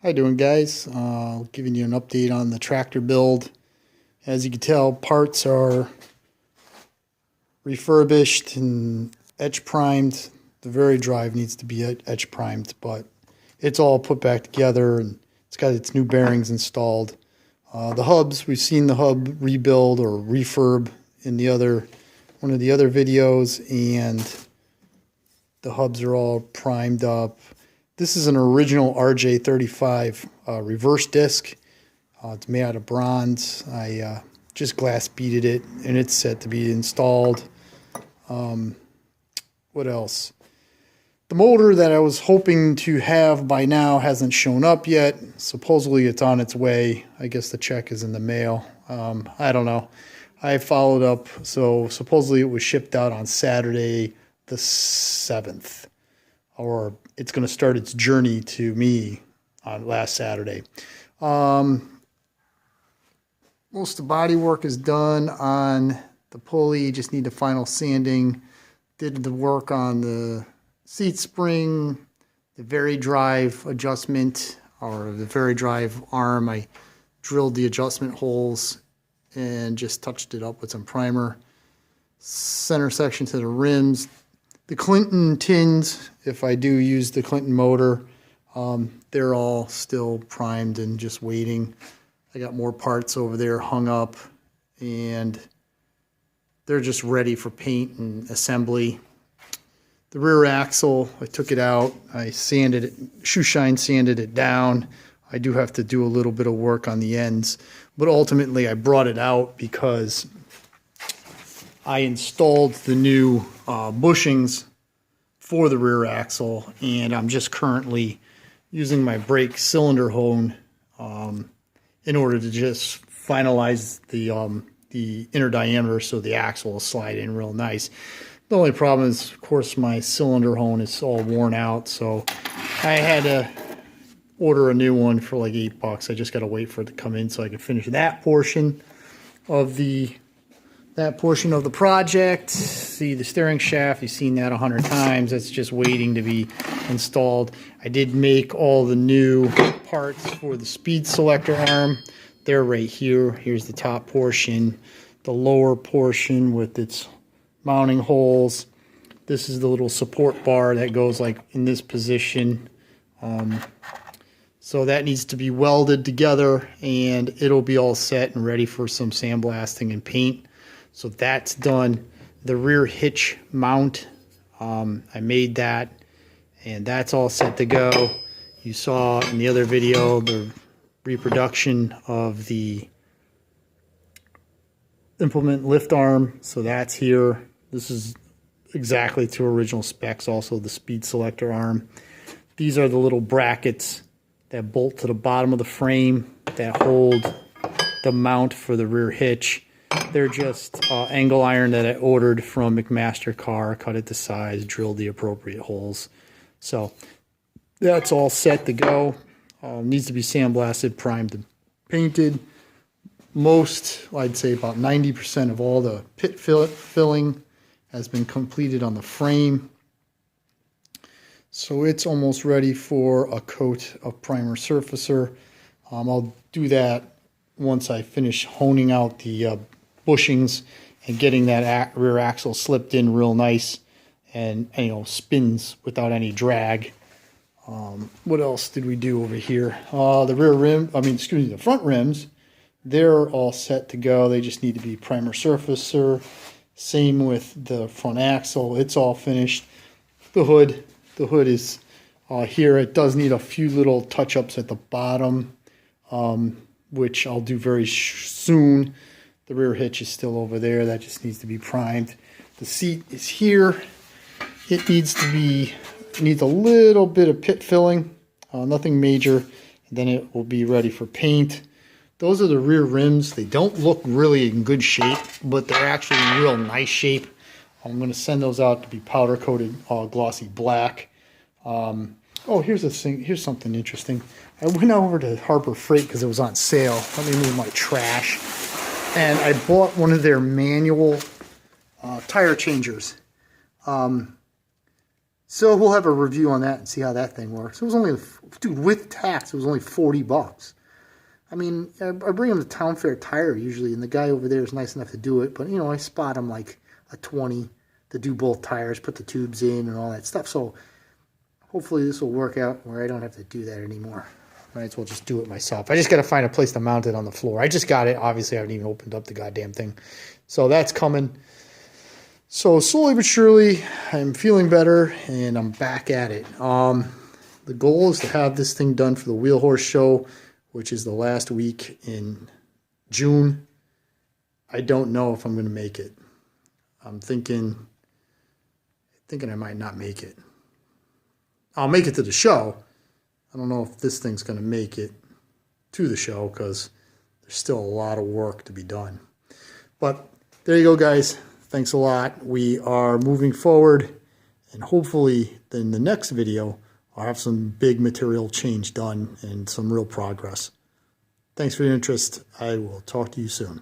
How you doing, guys? Giving you an update on the tractor build. As you can tell, parts are refurbished and etch primed. The very drive needs to be etch primed, but it's all put back together and it's got its new bearings installed. The hubs, we've seen the hub rebuild or refurb in one of the other videos, and the hubs are all primed up. This is an original RJ35 reverse disc. It's made out of bronze. I just glass beaded it, and it's set to be installed. What else? The motor that I was hoping to have by now hasn't shown up yet. Supposedly it's on its way. I guess the check is in the mail. I don't know. I followed up, so supposedly it was shipped out on Saturday the 7th. Or it's going to start its journey to me on last Saturday. Most of the body work is done on the pulley. Just need the final sanding. Did the work on the seat spring, the very drive adjustment, or the very drive arm. I drilled the adjustment holes and just touched it up with some primer. Center section to the rims. The Clinton tins, if I do use the Clinton motor, they're all still primed and just waiting. I got more parts over there hung up, and they're just ready for paint and assembly. The rear axle, I took it out. I sanded it, shoe shine sanded it down. I do have to do a little bit of work on the ends, but ultimately I brought it out because I installed the new bushings for the rear axle, and I'm just currently using my brake cylinder hone in order to just finalize the inner diameter so the axle will slide in real nice. The only problem is, of course, my cylinder hone is all worn out, so I had to order a new one for like $8. I just got to wait for it to come in so I can finish that portion of the project. See the steering shaft, you've seen that 100 times. That's just waiting to be installed. I did make all the new parts for the speed selector arm. They're right here. Here's the top portion, the lower portion with its mounting holes. This is the little support bar that goes like in this position. So that needs to be welded together, and it'll be all set and ready for some sandblasting and paint. So that's done. The rear hitch mount, I made that, and that's all set to go. You saw in the other video the reproduction of the implement lift arm, so that's here. This is exactly to original specs, also the speed selector arm. These are the little brackets that bolt to the bottom of the frame that hold the mount for the rear hitch. They're just angle iron that I ordered from McMaster Car, cut it to size, drilled the appropriate holes. So that's all set to go. Needs to be sandblasted, primed, and painted. Most, I'd say about 90% of all the pit filling has been completed on the frame. So it's almost ready for a coat of primer surfacer. I'll do that once I finish honing out the bushings and getting that rear axle slipped in real nice and spins without any drag. What else did we do over here? The front rims, they're all set to go. They just need to be primer surfacer. Same with the front axle. It's all finished. The hood is here. It does need a few little touch-ups at the bottom, which I'll do very soon. The rear hitch is still over there. That just needs to be primed. The seat is here. It needs a little bit of pit filling, nothing major, and then it will be ready for paint. Those are the rear rims. They don't look really in good shape, but they're actually in real nice shape. I'm going to send those out to be powder coated glossy black. Oh, here's something interesting. I went over to Harbor Freight because it was on sale. Let me move my trash. And I bought one of their manual tire changers. So we'll have a review on that and see how that thing works. It was only, dude, with tax, it was only $40. I mean, I bring him to Town Fair Tire usually, and the guy over there is nice enough to do it. But, you know, I spot him like a 20 to do both tires, put the tubes in and all that stuff. So hopefully this will work out where I don't have to do that anymore. Might as well just do it myself. I just got to find a place to mount it on the floor. I just got it. Obviously, I haven't even opened up the goddamn thing. So that's coming. So slowly but surely, I'm feeling better, and I'm back at it. The goal is to have this thing done for the Wheel Horse Show, which is the last week in June. I don't know if I'm going to make it. I'm thinking I might not make it. I'll make it to the show. I don't know if this thing's going to make it to the show because there's still a lot of work to be done. But there you go, guys. Thanks a lot. We are moving forward, and hopefully in the next video, I'll have some big material change done and some real progress. Thanks for your interest. I will talk to you soon.